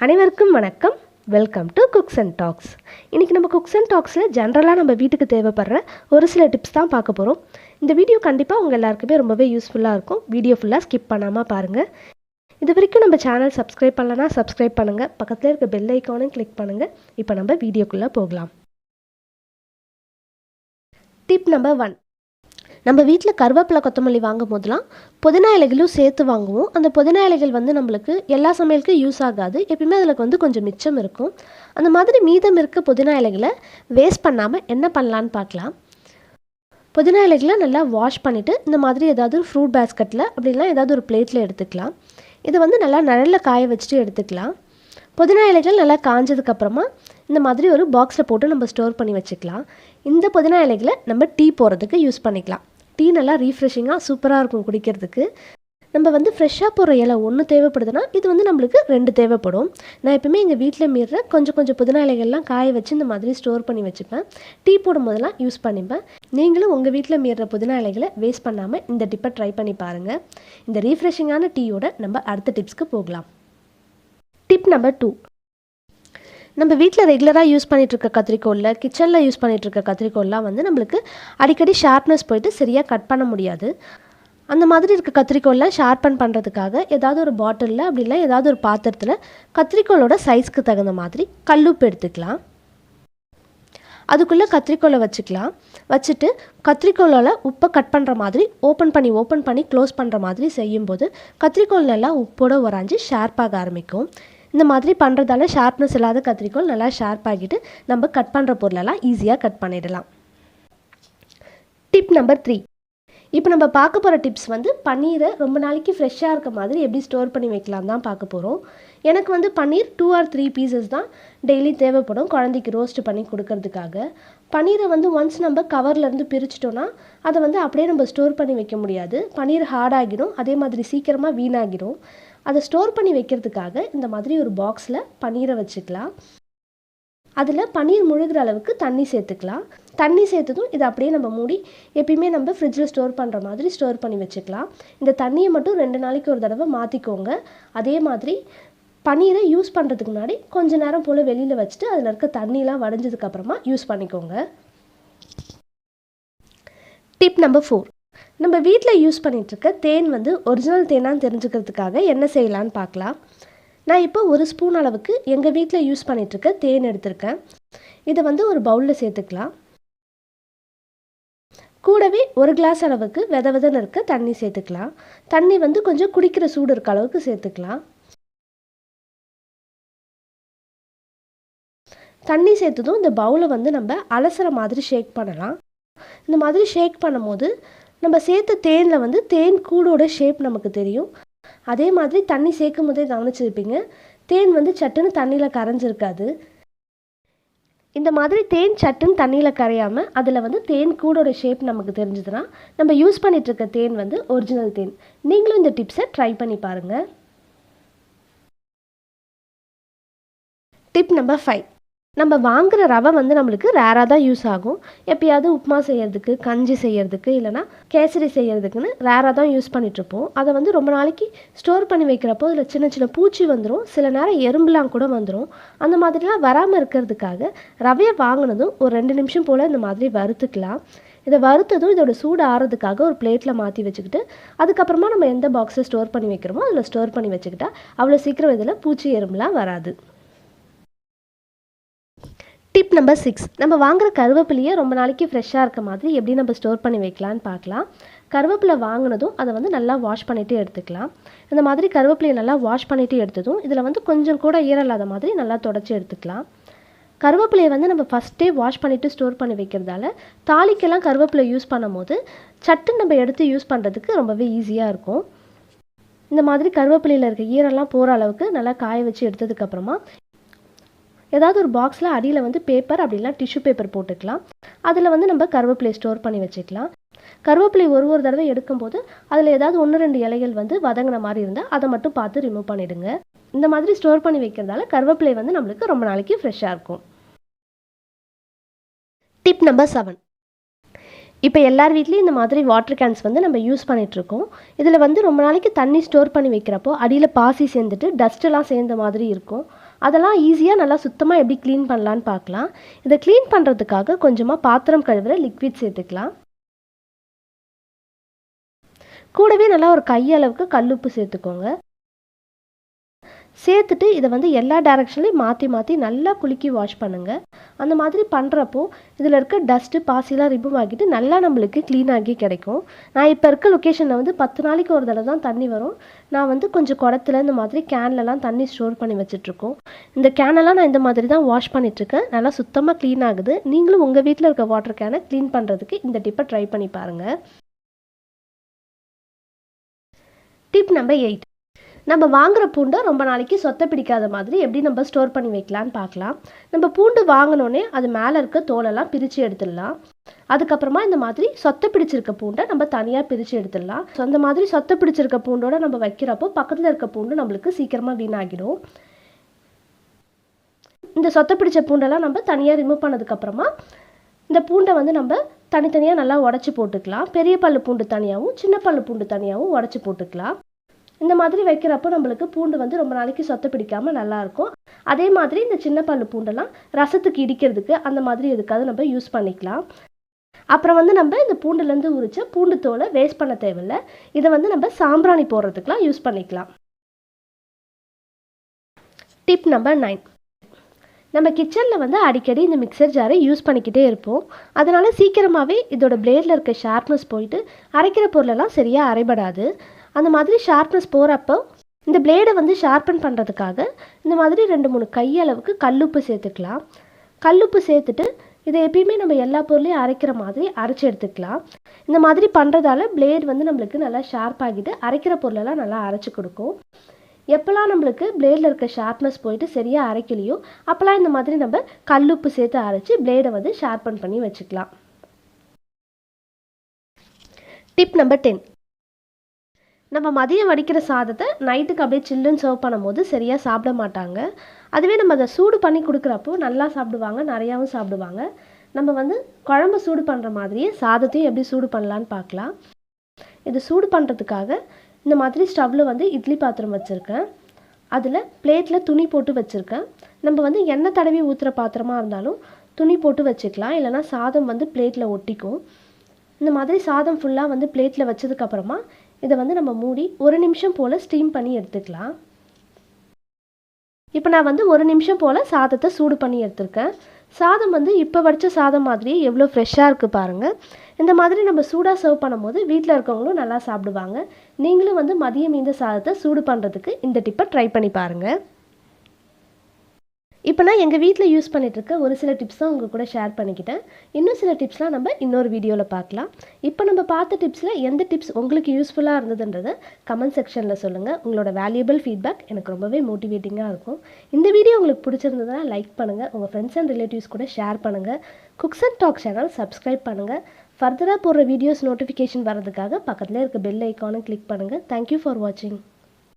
அனைவருக்கும் வணக்கம். Welcome to cooks and talks. இன்றைக்கி நம்ம குக்ஸ் அண்ட் டாக்ஸில் ஜென்ரலாக நம்ம வீட்டுக்கு தேவைப்படுற ஒரு சில டிப்ஸ் தான் பார்க்க போகிறோம். இந்த வீடியோ கண்டிப்பாக உங்கள் எல்லாருக்குமே ரொம்பவே யூஸ்ஃபுல்லாக இருக்கும். வீடியோ ஃபுல்லாக ஸ்கிப் பண்ணாமல் பாருங்கள். இது வரைக்கும் நம்ம சேனல் சப்ஸ்கிரைப் பண்ணலன்னா சப்ஸ்கிரைப் பண்ணுங்கள். பக்கத்தில் இருக்க பெல் ஐக்கானும் கிளிக் பண்ணுங்கள். இப்போ நம்ம வீடியோக்குள்ளே போகலாம். Tip number 1. நம்ம வீட்டில் கருவேப்பிலை கொத்தமல்லி வாங்கும் போதெல்லாம் புதினா இலைகளும் சேர்த்து வாங்குவோம். அந்த புதினா இலைகள் நம்மளுக்கு எல்லா சமையலுக்கும் யூஸ் ஆகாது. எப்பயுமே அதில் கொஞ்சம் மிச்சம் இருக்கும். அந்த மாதிரி மீதம் இருக்க புதினா இலைகளை வேஸ்ட் பண்ணாமல் என்ன பண்ணலான்னு பார்க்கலாம். புதினா இலைகளை நல்லா வாஷ் பண்ணிவிட்டு இந்த மாதிரி ஏதாவது ஒரு ஃப்ரூட் பேஸ்கெட்டில் அப்படின்னா ஏதாவது ஒரு பிளேட்டில் எடுத்துக்கலாம். இதை நல்லா நிழலில் காய வச்சுட்டு எடுத்துக்கலாம். புதினா இலைகள் நல்லா காஞ்சதுக்கப்புறமா இந்த மாதிரி ஒரு பாக்ஸில் போட்டு நம்ம ஸ்டோர் பண்ணி வச்சுக்கலாம். இந்த புதினா இலைகளை நம்ம டீ போடுறதுக்கு யூஸ் பண்ணிக்கலாம். டீ நல்லா ரீஃப்ரெஷிங்காக சூப்பராக இருக்கும் குடிக்கிறதுக்கு. நம்ம ஃப்ரெஷ்ஷாக போடுற இலை ஒன்று தேவைப்படுதுன்னா இது நம்மளுக்கு 2 தேவைப்படும். நான் எப்பவுமே எங்கள் வீட்டில் மீற கொஞ்சம் புதினா இலைகள்லாம் காய வச்சு இந்த மாதிரி ஸ்டோர் பண்ணி வச்சுப்பேன். டீ போடும் போதெல்லாம் யூஸ் பண்ணிப்பேன். நீங்களும் உங்கள் வீட்டில் மீற புதினா இலைகளை வேஸ்ட் பண்ணாமல் இந்த டிப்பை ட்ரை பண்ணி பாருங்கள். இந்த ரீஃப்ரெஷிங்கான டீயோட நம்ம அடுத்த டிப்ஸ்க்கு போகலாம். Tip number 2. நம்ம வீட்டில் ரெகுலராக யூஸ் பண்ணிகிட்ருக்க கத்திரிக்கோலில், கிச்சனில் யூஸ் பண்ணிகிட்ருக்க கத்திரிக்கோல்லாம் நம்மளுக்கு அடிக்கடி ஷார்ப்னஸ் போயிட்டு சரியாக கட் பண்ண முடியாது. அந்த மாதிரி இருக்க கத்திரிக்கோல்லாம் ஷார்பன் பண்ணுறதுக்காக ஏதாவது ஒரு பாட்டிலில் அப்படின்னா ஏதாவது ஒரு பாத்திரத்தில் கத்திரிக்கோலோட சைஸ்க்கு தகுந்த மாதிரி கல்லுப்பு எடுத்துக்கலாம். அதுக்குள்ளே கத்திரிக்கோலை வச்சுக்கலாம். வச்சுட்டு கத்திரிக்கோலால் உப்பை கட் பண்ணுற மாதிரி ஓப்பன் பண்ணி க்ளோஸ் பண்ணுற மாதிரி செய்யும்போது கத்திரிக்கோல் நல்லா உப்போடு உறைஞ்சி ஷார்ப்பாக ஆரம்பிக்கும். இந்த மாதிரி பண்ணுறதால ஷார்ப்னஸ் இல்லாத கத்திரிக்கோல் நல்லா ஷார்ப் ஆகிட்டு நம்ம கட் பண்ணுற பொருளெல்லாம் ஈஸியாக கட் பண்ணிடலாம். Tip number 3. இப்போ நம்ம பார்க்க போகிற டிப்ஸ் பன்னீரை ரொம்ப நாளைக்கு ஃப்ரெஷ்ஷாக இருக்க மாதிரி எப்படி ஸ்டோர் பண்ணி வைக்கலாம் தான் பார்க்க போகிறோம். எனக்கு பன்னீர் 2 or 3 பீசஸ் தான் டெய்லி தேவைப்படும் குழந்தைக்கு ரோஸ்ட் பண்ணி கொடுக்கறதுக்காக. பன்னீரை ஒன்ஸ் நம்ம கவர்லேருந்து பிரிச்சிட்டோன்னா அதை அப்படியே நம்ம ஸ்டோர் பண்ணி வைக்க முடியாது. பன்னீர் ஹார்டாகிடும், அதே மாதிரி சீக்கிரமாக வீணாகிடும். அதை ஸ்டோர் பண்ணி வைக்கிறதுக்காக இந்த மாதிரி ஒரு பாக்ஸில் பன்னீரை வச்சுக்கலாம். அதில் பன்னீர் முழுகிற அளவுக்கு தண்ணி சேர்த்துக்கலாம். தண்ணி சேர்த்ததும் இதை அப்படியே நம்ம மூடி எப்பயுமே நம்ம ஃப்ரிட்ஜில் ஸ்டோர் பண்ணுற மாதிரி ஸ்டோர் பண்ணி வச்சுக்கலாம். இந்த தண்ணியை மட்டும் 2 நாளைக்கு ஒரு தடவை மாற்றிக்கோங்க. அதே மாதிரி பன்னீரை யூஸ் பண்ணுறதுக்கு முன்னாடி கொஞ்ச நேரம் போல் வெளியில் வச்சுட்டு அதில் இருக்க தண்ணிலாம் வடிஞ்சதுக்கப்புறமா யூஸ் பண்ணிக்கோங்க. Tip number 4. நம்ம வீட்டில் யூஸ் பண்ணிகிட்ருக்க தேன் ஒரிஜினல் தேனான்னு தெரிஞ்சுக்கிறதுக்காக என்ன செய்யலான்னு பார்க்கலாம். நான் இப்போ 1 ஸ்பூன் அளவுக்கு எங்கள் வீட்டில் யூஸ் பண்ணிகிட்ருக்க தேன் எடுத்திருக்கேன். இதை ஒரு பவுலில் சேர்த்துக்கலாம். கூடவே 1 கிளாஸ் அளவுக்கு வெதன்னு இருக்க தண்ணி சேர்த்துக்கலாம். தண்ணி கொஞ்சம் குடிக்கிற சூடு இருக்க அளவுக்கு சேர்த்துக்கலாம். தண்ணி சேர்த்ததும் இந்த பவுலை நம்ம அலசுற மாதிரி ஷேக் பண்ணலாம். இந்த மாதிரி ஷேக் பண்ணும்போது நம்ம சேர்த்த தேனில் தேன் கூடோட ஷேப் நமக்கு தெரியும். அதே மாதிரி தண்ணி சேர்க்கும் போதே கவனிச்சிருப்பீங்க, தேன் சட்டுன்னு தண்ணியில் கரைஞ்சிருக்காது. இந்த மாதிரி தேன் சட்டுன்னு தண்ணியில் கரையாமல் அதில் தேன் கூடோட ஷேப் நமக்கு தெரிஞ்சதுன்னா நம்ம யூஸ் பண்ணிகிட்ருக்க தேன் ஒரிஜினல் தேன். நீங்களும் இந்த டிப்ஸை ட்ரை பண்ணி பாருங்கள். Tip number 5. நம்ம வாங்குகிற ரவை நம்மளுக்கு ரேராக தான் யூஸ் ஆகும். எப்பயாவது உப்புமா செய்கிறதுக்கு, கஞ்சி செய்கிறதுக்கு, இல்லைனா கேசரி செய்கிறதுக்குன்னு ரேராக தான் யூஸ் பண்ணிகிட்ருப்போம். அதை ரொம்ப நாளைக்கு ஸ்டோர் பண்ணி வைக்கிறப்போ அதில் சின்ன சின்ன பூச்சி வந்துடும், சில நேரம் எறும்புலாம் கூட வந்துடும். அந்த மாதிரிலாம் வராமல் இருக்கிறதுக்காக ரவையை வாங்கினதும் ஒரு 2 நிமிஷம் போல் இந்த மாதிரி வறுத்துக்கலாம். இதை வறுத்ததும் இதோட சூடு ஆறதுக்காக ஒரு பிளேட்டில் மாற்றி வச்சுக்கிட்டு அதுக்கப்புறமா நம்ம எந்த பாக்ஸில் ஸ்டோர் பண்ணி வைக்கிறோமோ அதில் ஸ்டோர் பண்ணி வச்சுக்கிட்டா அவ்வளோ சீக்கிரம் இதில் பூச்சி எறும்புலாம் வராது. Tip number 6. நம்ம வாங்குகிற கருவேப்பிலையை ரொம்ப நாளைக்கு ஃப்ரெஷ்ஷாக இருக்க மாதிரி எப்படி நம்ம ஸ்டோர் பண்ணி வைக்கலான்னு பார்க்கலாம். கருவேப்பிலை வாங்கினதும் அதை நல்லா வாஷ் பண்ணிவிட்டு எடுத்துக்கலாம். இந்த மாதிரி கருவேப்பிலையை நல்லா வாஷ் பண்ணிவிட்டு எடுத்ததும் இதில் கொஞ்சம் கூட ஈரம் இல்லாத மாதிரி நல்லா தொடச்சி எடுத்துக்கலாம். கருவேப்பிலையை நம்ம ஃபஸ்ட்டே வாஷ் பண்ணிவிட்டு ஸ்டோர் பண்ணி வைக்கிறதால தாளிக்கெல்லாம் கருவேப்பிலை யூஸ் பண்ணும் போது சட்டுன்னு நம்ம எடுத்து யூஸ் பண்ணுறதுக்கு ரொம்பவே ஈஸியாக இருக்கும். இந்த மாதிரி கருவேப்பிலையில் இருக்க ஈரெல்லாம் போகிற அளவுக்கு நல்லா காய வச்சு எடுத்ததுக்கப்புறமா ஏதாவது ஒரு பாக்ஸில் அடியில் பேப்பர் அப்படின்னா டிஷ்யூ பேப்பர் போட்டுக்கலாம். அதில் நம்ம கருவேப்பிலையை ஸ்டோர் பண்ணி வச்சுக்கலாம். கருவேப்பிலை ஒரு தடவை எடுக்கும்போது அதில் ஏதாவது 1-2 இலைகள் வதங்கின மாதிரி இருந்தால் அதை மட்டும் பார்த்து ரிமூவ் பண்ணிவிடுங்க. இந்த மாதிரி ஸ்டோர் பண்ணி வைக்கிறதால கருவேப்பிலை நம்மளுக்கு ரொம்ப நாளைக்கு ஃப்ரெஷ்ஷாக இருக்கும். Tip number 7. இப்போ எல்லார் வீட்லேயும் இந்த மாதிரி வாட்டர் கேன்ஸ் நம்ம யூஸ் பண்ணிகிட்ருக்கோம். இதில் ரொம்ப நாளைக்கு தண்ணி ஸ்டோர் பண்ணி வைக்கிறப்போ அடியில் பாசி சேர்ந்துட்டு டஸ்ட்டெல்லாம் சேர்ந்த மாதிரி இருக்கும். அதெல்லாம் ஈஸியாக நல்லா சுத்தமாக எப்படி க்ளீன் பண்ணலான்னு பார்க்கலாம். இதை க்ளீன் பண்ணுறதுக்காக கொஞ்சமாக பாத்திரம் கழுவுற லிக்விட் சேர்த்துக்கலாம். கூடவே நல்லா ஒரு கையளவுக்கு கல்லுப்பு சேர்த்துக்கோங்க. சேர்த்துட்டு இதை வந்து எல்லா டைரெக்ஷன்லையும் மாற்றி நல்லா குலுக்கி வாஷ் பண்ணுங்கள். அந்த மாதிரி பண்ணுறப்போ இதில் இருக்க டஸ்ட்டு பாசிலாம் ரிமூவ் ஆகிட்டு நல்லா நம்மளுக்கு க்ளீன் ஆகி கிடைக்கும். நான் இப்போ இருக்க லொக்கேஷனில் வந்து 10 நாளைக்கு ஒரு தடவை தான் தண்ணி வரும். நான் வந்து கொஞ்சம் குடத்துல இந்த மாதிரி கேன்லலாம் தண்ணி ஸ்டோர் பண்ணி வச்சுட்ருக்கோம். இந்த கேனெல்லாம் நான் இந்த மாதிரி தான் வாஷ் பண்ணிகிட்ருக்கேன். நல்லா சுத்தமாக க்ளீன் ஆகுது. நீங்களும் உங்கள் வீட்டில் இருக்க வாட்டர் கேனை க்ளீன் பண்ணுறதுக்கு இந்த டிப்பை ட்ரை பண்ணி பாருங்கள். Tip number 8. நம்ம வாங்குகிற பூண்டை ரொம்ப நாளைக்கு சொத்தை பிடிக்காத மாதிரி எப்படி நம்ம ஸ்டோர் பண்ணி வைக்கலான்னு பார்க்கலாம். நம்ம பூண்டு வாங்கினோன்னே அது மேலே இருக்க தோலெல்லாம் பிரித்து எடுத்துடலாம். அதுக்கப்புறமா இந்த மாதிரி சொத்தை பிடிச்சிருக்க பூண்டை நம்ம தனியாக பிரித்து எடுத்துடலாம். ஸோ அந்த மாதிரி சொத்தை பிடிச்சிருக்க பூண்டோடு நம்ம வைக்கிறப்போ பக்கத்தில் இருக்க பூண்டு நம்மளுக்கு சீக்கிரமாக வீணாகிடும். இந்த சொத்தை பிடிச்ச பூண்டெல்லாம் நம்ம தனியாக ரிமூவ் பண்ணதுக்கப்புறமா இந்த பூண்டை வந்து நம்ம தனித்தனியாக நல்லா உடச்சி போட்டுக்கலாம். பெரிய பல்லு பூண்டு தனியாகவும் சின்ன பல்லு பூண்டு தனியாகவும் உடச்சி போட்டுக்கலாம். இந்த மாதிரி வைக்கிறப்போ நம்மளுக்கு பூண்டு வந்து ரொம்ப நாளைக்கு சொத்தை பிடிக்காமல் நல்லாயிருக்கும். அதே மாதிரி இந்த சின்ன பல்லு பூண்டெல்லாம் ரசத்துக்கு இடிக்கிறதுக்கு அந்த மாதிரி எதுக்காவது நம்ம யூஸ் பண்ணிக்கலாம். அப்புறம் வந்து நம்ம இந்த பூண்டுலேருந்து உரிச்ச பூண்டு தோலை வேஸ்ட் பண்ண தேவையில்லை. இதை வந்து நம்ம சாம்பிராணி போடுறதுக்கெலாம் யூஸ் பண்ணிக்கலாம். Tip number 9. நம்ம கிச்சனில் வந்து அடிக்கடி இந்த மிக்சர் ஜாரை யூஸ் பண்ணிக்கிட்டே இருப்போம். அதனால் சீக்கிரமாகவே இதோட பிளேடில் இருக்க ஷார்ப்னஸ் போயிட்டு அரைக்கிற பொருளெல்லாம் சரியாக அரைபடாது. அந்த மாதிரி ஷார்ப்னஸ் போகிறப்போ இந்த பிளேடை வந்து ஷார்பன் பண்ணுறதுக்காக இந்த மாதிரி 2-3 கையளவுக்கு கல்லுப்பு சேர்த்துக்கலாம். கல்லுப்பு சேர்த்துட்டு இதை எப்பயுமே நம்ம எல்லா பொருளையும் அரைக்கிற மாதிரி அரைச்சி எடுத்துக்கலாம். இந்த மாதிரி பண்ணுறதால பிளேட் வந்து நம்மளுக்கு நல்லா ஷார்ப் ஆகிட்டு அரைக்கிற பொருளெல்லாம் நல்லா அரைச்சி கொடுக்கும். எப்போல்லாம் நம்மளுக்கு பிளேடில் இருக்க ஷார்ப்னஸ் போயிட்டு சரியாக அரைக்கலையோ அப்போல்லாம் இந்த மாதிரி நம்ம கல்லுப்பு சேர்த்து அரைச்சி பிளேடை வந்து ஷார்பன் பண்ணி வச்சுக்கலாம். Tip number 10. நம்ம மதியம் வடிக்கிற சாதத்தை நைட்டுக்கு அப்படியே சில்லுன்னு சர்வ் பண்ணும்போது சரியாக சாப்பிட மாட்டாங்க. அதுவே நம்ம அதை சூடு பண்ணி கொடுக்குறப்போ நல்லா சாப்பிடுவாங்க, நிறையாவும் சாப்பிடுவாங்க. நம்ம வந்து குழம்பு சூடு பண்ணுற மாதிரியே சாதத்தையும் எப்படி சூடு பண்ணலான்னு பார்க்கலாம். இது சூடு பண்ணுறதுக்காக இந்த மாதிரி ஸ்டவ்வில் வந்து இட்லி பாத்திரம் வச்சுருக்கேன். அதில் பிளேட்டில் துணி போட்டு வச்சுருக்கேன். நம்ம வந்து எண்ணெய் தடவி ஊற்றுற பாத்திரமாக இருந்தாலும் துணி போட்டு வச்சுக்கலாம், இல்லைனா சாதம் வந்து பிளேட்டில் ஒட்டிக்கும். இந்த மாதிரி சாதம் ஃபுல்லாக வந்து பிளேட்டில் வச்சதுக்கப்புறமா இதை வந்து நம்ம மூடி 1 நிமிஷம் போல் ஸ்டீம் பண்ணி எடுத்துக்கலாம். இப்போ நான் வந்து 1 நிமிஷம் போல் சாதத்தை சூடு பண்ணி எடுத்துருக்கேன். சாதம் வந்து இப்போ வடித்த சாதம் மாதிரியே எவ்வளோ ஃப்ரெஷ்ஷாக இருக்குது பாருங்கள். இந்த மாதிரி நம்ம சூடாக சர்வ் பண்ணும்போது வீட்டில் இருக்கவங்களும் நல்லா சாப்பிடுவாங்க. நீங்களும் வந்து மதியம் மீந்த சாதத்தை சூடு பண்ணுறதுக்கு இந்த டிப்பை ட்ரை பண்ணி பாருங்கள். இப்போ நான் எங்கள் வீட்டில் யூஸ் பண்ணிகிட்ருக்க ஒரு சில டிப்ஸ் தான் உங்கள் கூட ஷேர் பண்ணிக்கிட்டேன். இன்னும் சில டிப்ஸ்லாம் நம்ம இன்னொரு வீடியோவில் பார்க்கலாம். இப்போ நம்ம பார்த்த டிப்ஸில் எந்த டிப்ஸ் உங்களுக்கு யூஸ்ஃபுல்லாக இருந்ததுன்றதை கமெண்ட் செக்ஷனில் சொல்லுங்கள். உங்களோட வேல்யூபிள் ஃபீட்பேக் எனக்கு ரொம்பவே மோட்டிவேட்டிங்காக இருக்கும். இந்த வீடியோ உங்களுக்கு பிடிச்சிருந்ததுன்னா லைக் பண்ணுங்கள், உங்கள் ஃப்ரெண்ட்ஸ் அண்ட் ரிலேட்டிவ்ஸ் கூட ஷேர் பண்ணுங்கள். Cooks and talk channel subscribe பண்ணுங்கள். ஃபர்தராக போடுற வீடியோஸ் நோட்டிஃபிகேஷன் வரதுக்காக பக்கத்தில் இருக்க பெல் ஐக்கானை கிளிக் பண்ணுங்கள். தேங்க்யூ ஃபார் வாட்சிங்.